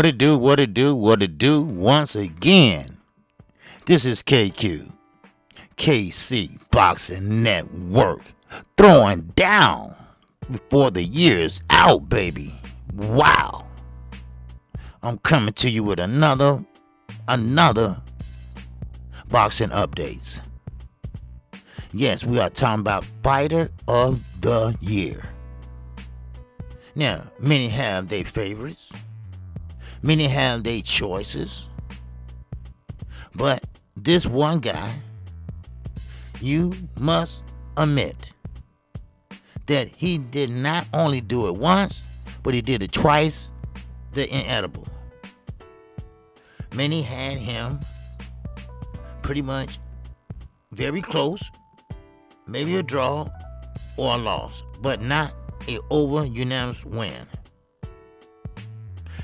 What it do, what it do, what it do once again. This is KQ, KC Boxing Network, throwing down before the year's out, baby. Wow. I'm coming to you with another boxing updates. Yes, we are talking about Fighter of the Year. Now, many have their favorites. Many have their choices. But this one guy, you must admit that he did not only do it once, but he did it twice, the inedible. Many had him pretty much very close, maybe a draw or a loss, but not a over unanimous win.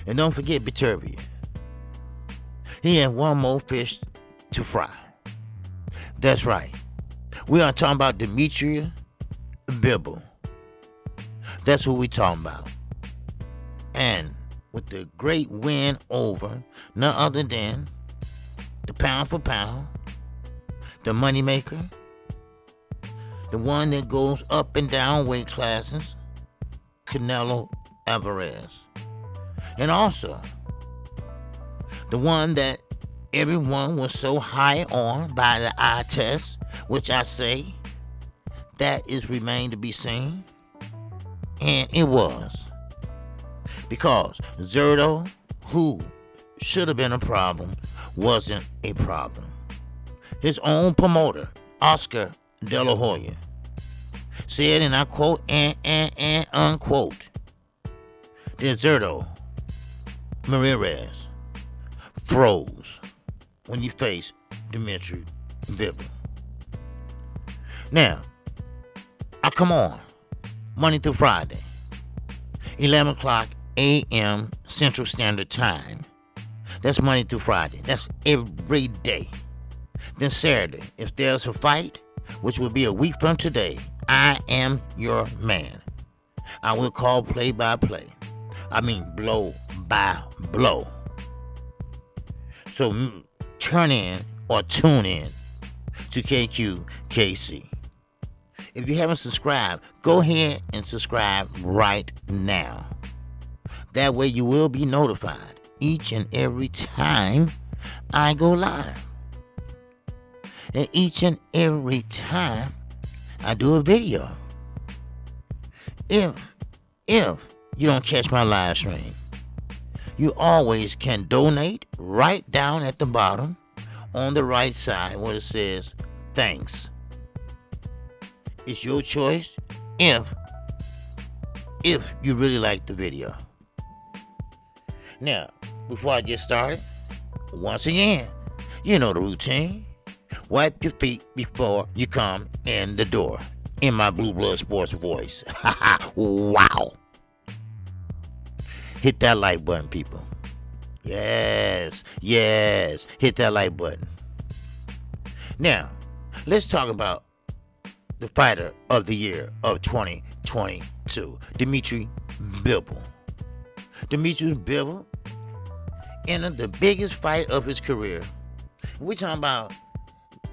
And don't forget Bitervia. He had one more fish to fry. That's right. We are talking about Dimitri Bivol. That's what we talking about. And with the great win over none other than the pound for pound, the moneymaker, the one that goes up and down weight classes, Canelo Alvarez. And also, the one that everyone was so high on by the eye test, which I say that is remained to be seen. And it was. Because Zerto, who should have been a problem, wasn't a problem. His own promoter, Oscar De La Hoya, said, and I quote and unquote, that Zerto Ramirez froze when he faced Dimitri Bivol. Now, I come on Monday through Friday, 11 o'clock a.m. Central Standard Time. That's Monday through Friday. That's every day. Then Saturday, if there's a fight, which will be a week from today, I am your man. I will call play by play. I mean blow by blow. So turn in or tune in to Kqkc. If you haven't subscribed, go ahead and subscribe right now. That way you will be notified each and every time I go live. And each and every time I do a video. If you don't catch my live stream, you always can donate right down at the bottom on the right side where it says thanks. It's your choice if you really like the video. Now, before I get started, once again, you know the routine. Wipe your feet before you come in the door. In my Blue Blood Sports voice. Wow. Hit that like button, people. Yes. Hit that like button. Now, let's talk about the Fighter of the Year of 2022, Dimitri Bivol. Dimitri Bivol entered the biggest fight of his career. We're talking about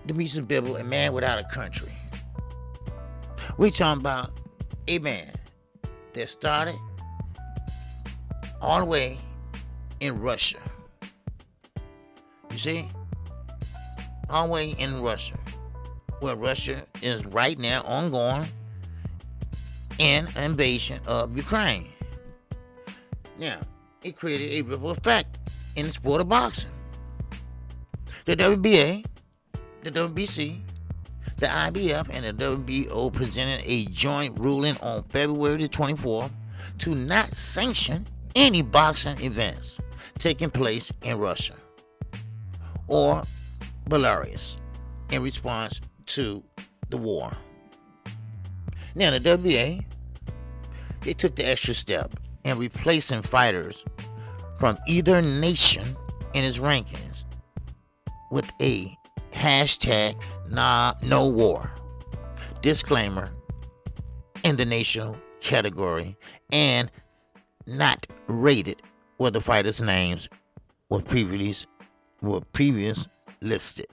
Dimitri Bivol, a man without a country. We're talking about a man that started all the way in Russia. You see? All the way in Russia. Where Russia is right now ongoing in an invasion of Ukraine. Now, it created a ripple effect in the sport of boxing. The WBA, the WBC, the IBF, and the WBO presented a joint ruling on February the 24th to not sanction any boxing events taking place in Russia or Belarus in response to the war. Now, the WBA, they took the extra step in replacing fighters from either nation in its rankings with a hashtag no war disclaimer in the national category and not rated where the fighters' names were previous listed.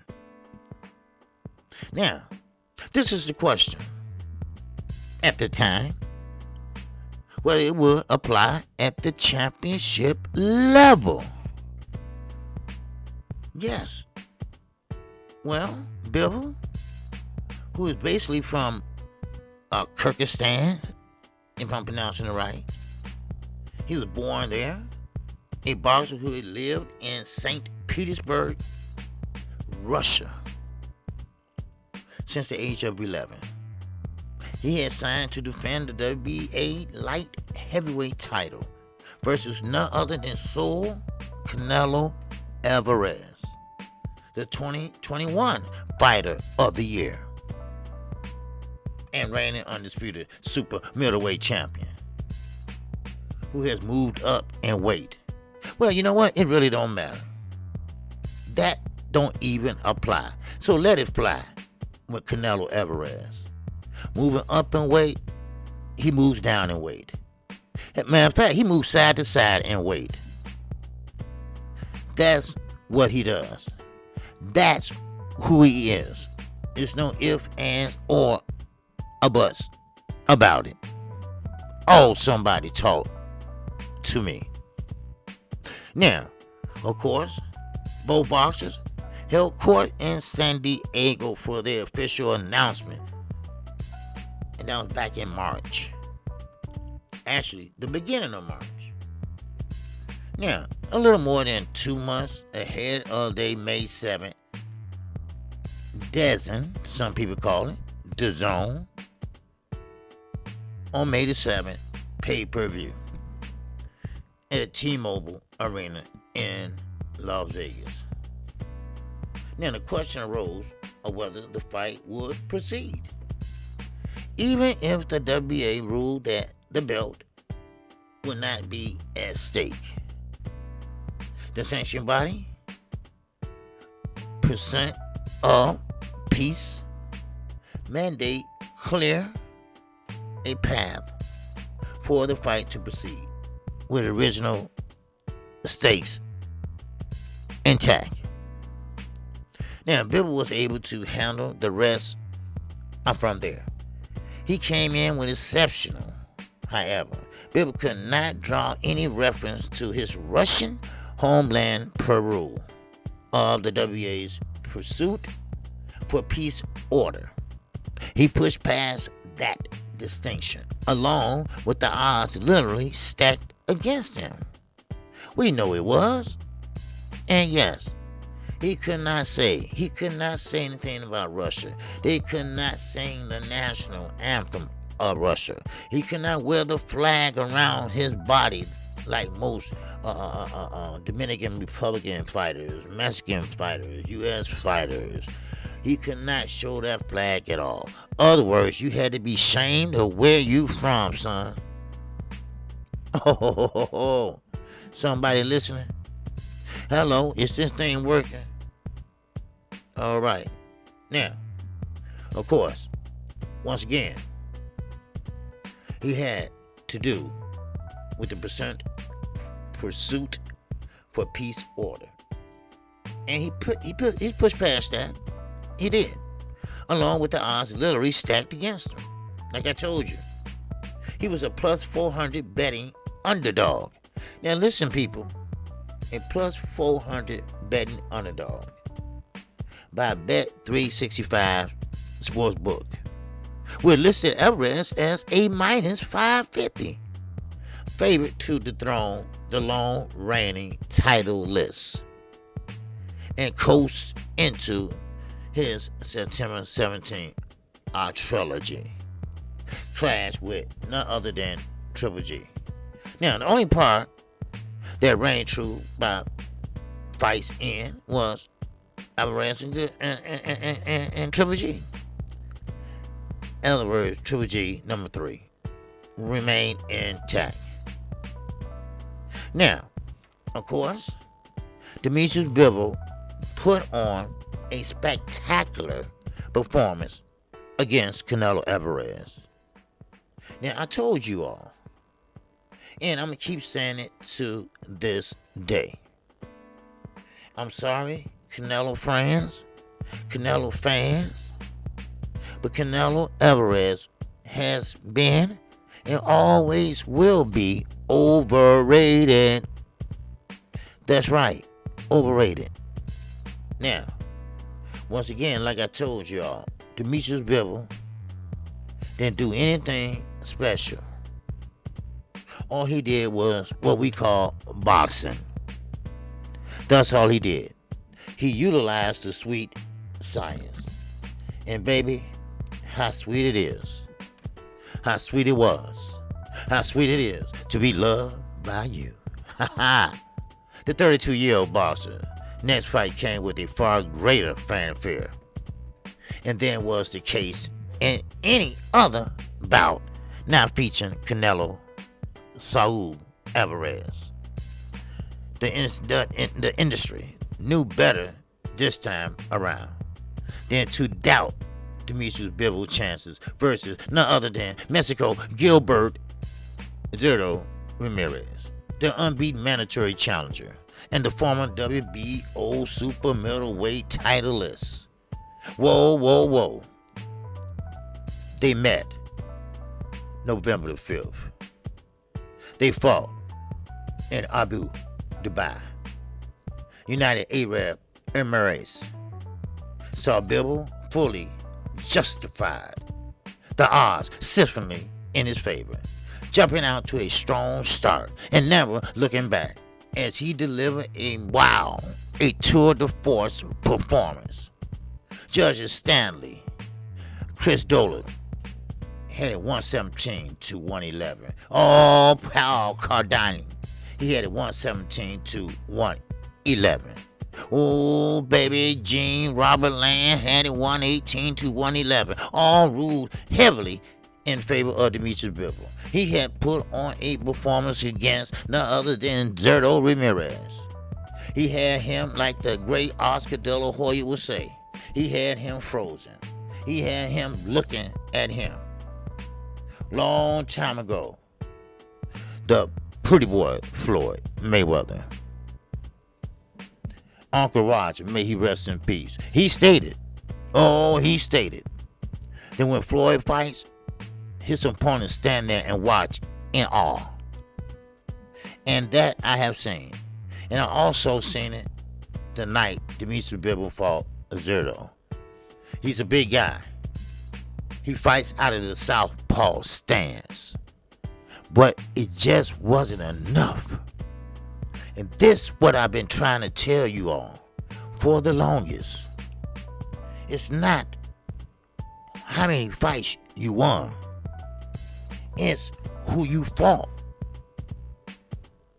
Now, this is the question. At the time, whether it would apply at the championship level. Yes. Well, Bivol, who is basically from Kqkc, if I'm pronouncing it right. He was born there. A boxer who had lived in St. Petersburg, Russia, since the age of 11. He had signed to defend the WBA light heavyweight title versus none other than Saul Canelo Alvarez, the 2021 Fighter of the Year and reigning undisputed super middleweight champion, who has moved up in weight. Well, you know what? It really don't matter. That don't even apply. So let it fly with Canelo Alvarez. Moving up in weight, he moves down in weight. Matter of fact, he moves side to side in weight. That's what he does. That's who he is. There's no ifs, ands, or a buts about it. Oh, somebody talk to me. Now, of course, both boxers held court in San Diego for their official announcement. And that was back in March. Actually, the beginning of March. Now, a little more than 2 months ahead of their May 7th, DAZN, some people call it, the Zone, on May the 7th, pay-per-view at the T-Mobile Arena in Las Vegas. Now, the question arose of whether the fight would proceed. Even if the WBA ruled that the belt would not be at stake. The sanctioning body, percent of peace, mandate clear a path for the fight to proceed with original stakes intact. Now, Bivol was able to handle the rest from there. He came in with exceptional. However, Bivol could not draw any reference to his Russian homeland per rule of the WBA's pursuit for peace order. He pushed past that distinction, along with the odds literally stacked against him. We know it was. And yes, he could not say anything about Russia. They could not sing the national anthem of Russia. He could not wear the flag around his body like most Dominican Republican fighters, Mexican fighters, U.S. fighters. He could not show that flag at all. Other words, you had to be ashamed of where you from, son. Oh, somebody listening? Hello, is this thing working? All right. Now, of course, once again, he had to do with the pursuit for peace order. And he pushed past that. He did. Along with the odds literally stacked against him. Like I told you. He was a plus 400 betting underdog. Now listen, people. A plus 400 betting underdog by Bet 365 Sportsbook. We're listed Alvarez as a minus 550. Favorite to dethrone the long reigning title list and coast into his September 17th trilogy clash with none other than Triple G. Now, the only part that reigned true by fights in was Alvarez and Triple G. In other words, Triple G number 3 remained intact. Now, of course, Demetrius Bivol put on a spectacular performance against Canelo Alvarez. Now, I told you all, And I'm going to keep saying it to this day. I'm sorry, Canelo friends, Canelo fans, but Canelo Alvarez has been and always will be overrated. That's right, overrated. Now, once again, like I told y'all, Demetrius Bivol didn't do anything special. All he did was what we call boxing. That's all he did. He utilized the sweet science. And baby, how sweet it is. How sweet it was. How sweet it is to be loved by you. Ha ha. The 32-year-old boxer next fight came with a far greater fanfare. And then was the case in any other bout not featuring Canelo Saul Alvarez. The industry knew better this time around than to doubt Demetrius Bivol's chances versus none other than Mexico Gilbert Zurdo Ramirez, the unbeaten mandatory challenger and the former WBO super middleweight titleist. Whoa, whoa, whoa. They met November the 5th. They fought in Abu Dhabi. United Arab Emirates saw Bivol fully justified the odds siftingly in his favor, jumping out to a strong start and never looking back as he delivered a tour de force performance. Judges Stanley, Chris Dolan had it 117 to 111. Oh, Paul Cardani, he had it 117 to 111. Oh, baby, Gene Robert Land had it 118 to 111. All ruled heavily in favor of Demetrius Bivol. He had put on a performance against none other than Zurdo Ramirez. He had him, like the great Oscar De La Hoya would say, he had him frozen. He had him looking at him. Long time ago, the pretty boy Floyd Mayweather, Uncle Roger, may he rest in peace, he stated that when Floyd fights, his opponents stand there and watch in awe. And that I have seen. And I also seen it the night Demetrius Bivol fought Zurdo. He's a big guy. He fights out of the southpaw stance. But it just wasn't enough. And this what I've been trying to tell you all for the longest. It's not how many fights you won. It's who you fought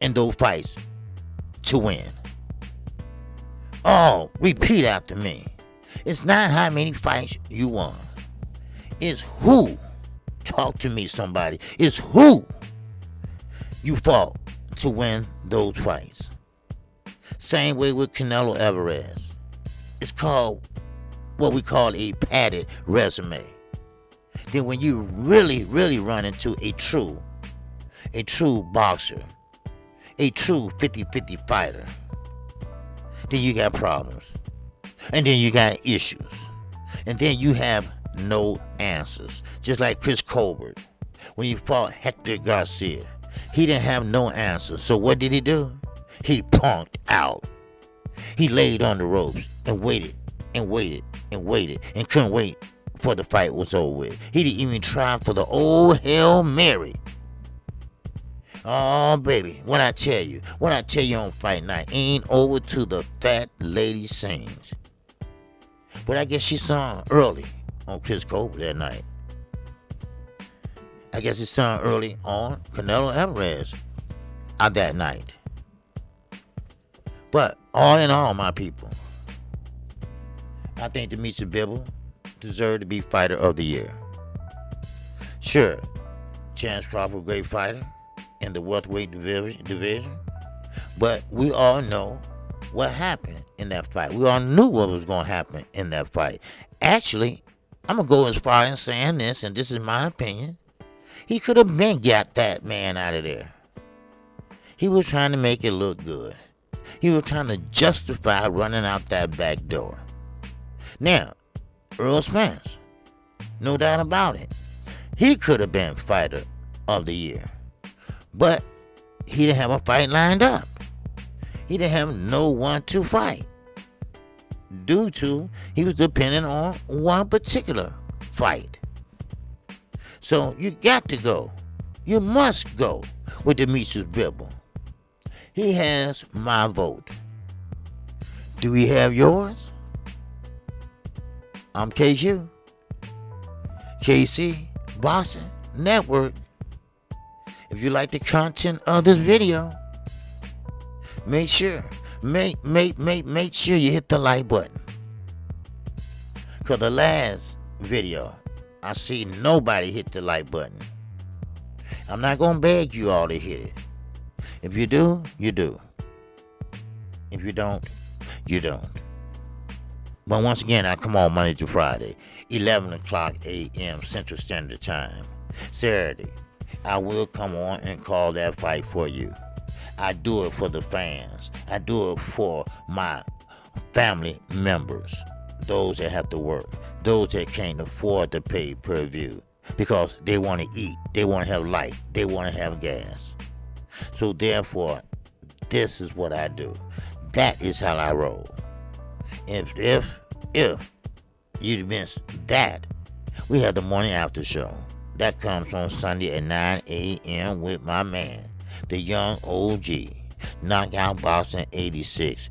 in those fights to win. Oh, repeat after me. It's not how many fights you won. It's who. Talk to me, somebody. It's who you fought to win those fights. Same way with Canelo Alvarez. It's called what we call a padded resume. Then when you really run into a true boxer, a true 50-50 fighter, then you got problems. And then you got issues. And then you have no answers. Just like Chris Colbert, when he fought Hector Garcia, he didn't have no answers. So what did he do? He punked out. He laid on the ropes and waited and couldn't wait before the fight was over with. He didn't even try for the old Hail Mary. Oh, baby, when I tell you on fight night, ain't over till the fat lady sings. But I guess she sung early on Chris Colbert that night. I guess it sung early on Canelo Alvarez that night. But all in all, my people, I think Demetrius Bivol deserved to be Fighter of the Year. Sure, Chance Crawford, great fighter in the welterweight division, but we all know what happened in that fight. We all knew what was going to happen in that fight. Actually, I'm going to go as far as saying this, and this is my opinion. He could have been got that man out of there. He was trying to make it look good. He was trying to justify running out that back door. Now, Earl Spence, no doubt about it, he could have been Fighter of the Year. But he didn't have a fight lined up. He didn't have no one to fight. Due to he was dependent on one particular fight. So you got to go. You must go with Demetrius Bivol. He has my vote. Do we have yours? I'm Kqkc. KC Boxing Network. If you like the content of this video, make sure you hit the like button. Cause the last video, I see nobody hit the like button. I'm not gonna beg you all to hit it. If you do, you do. If you don't, you don't. But once again, I come on Monday to Friday, 11 o'clock a.m. Central Standard Time. Saturday, I will come on and call that fight for you. I do it for the fans. I do it for my family members, those that have to work, those that can't afford to pay per view because they want to eat, they want to have light, they want to have gas. So therefore, this is what I do. That is how I roll. If you missed that, we have the morning after show. That comes on Sunday at 9 a.m. with my man, the young OG, Knockout Boxing 86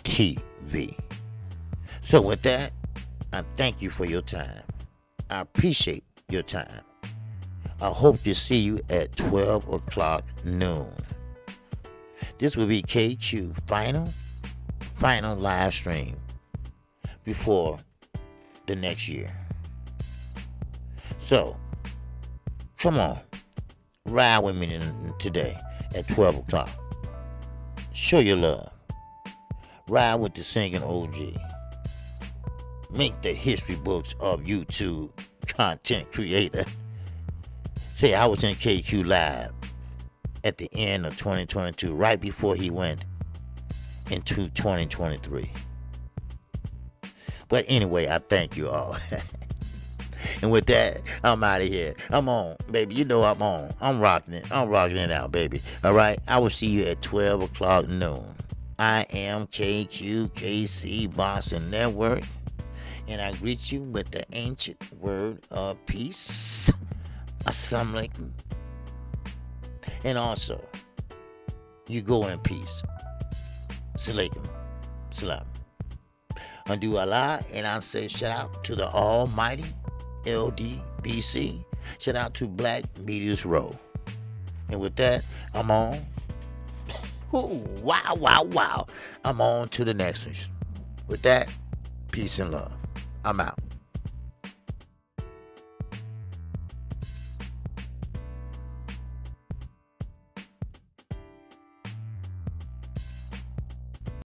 TV. So with that, I thank you for your time. I appreciate your time. I hope to see you at 12 o'clock noon. This will be Kqkc final live stream before the next year. So, come on, ride with me today at 12 o'clock. Show your love. Ride with the singing OG. Make the history books of YouTube content creator. Say I was in Kqkc Live at the end of 2022, right before he went into 2023. But anyway, I thank you all. And with that, I'm out of here. I'm on, baby. You know I'm on. I'm rocking it. I'm rocking it out, baby. All right? I will see you at 12 o'clock noon. I am Kqkc Boxing Network. And I greet you with the ancient word of peace. Assalamu alaikum. And also, you go in peace. Salaikum. Salam. Undo Allah. And I say shout out to the almighty LDBC. Shout out to Black Media's Row. And with that, I'm on. Ooh, wow, wow, wow. I'm on to the next one. With that, peace and love. I'm out.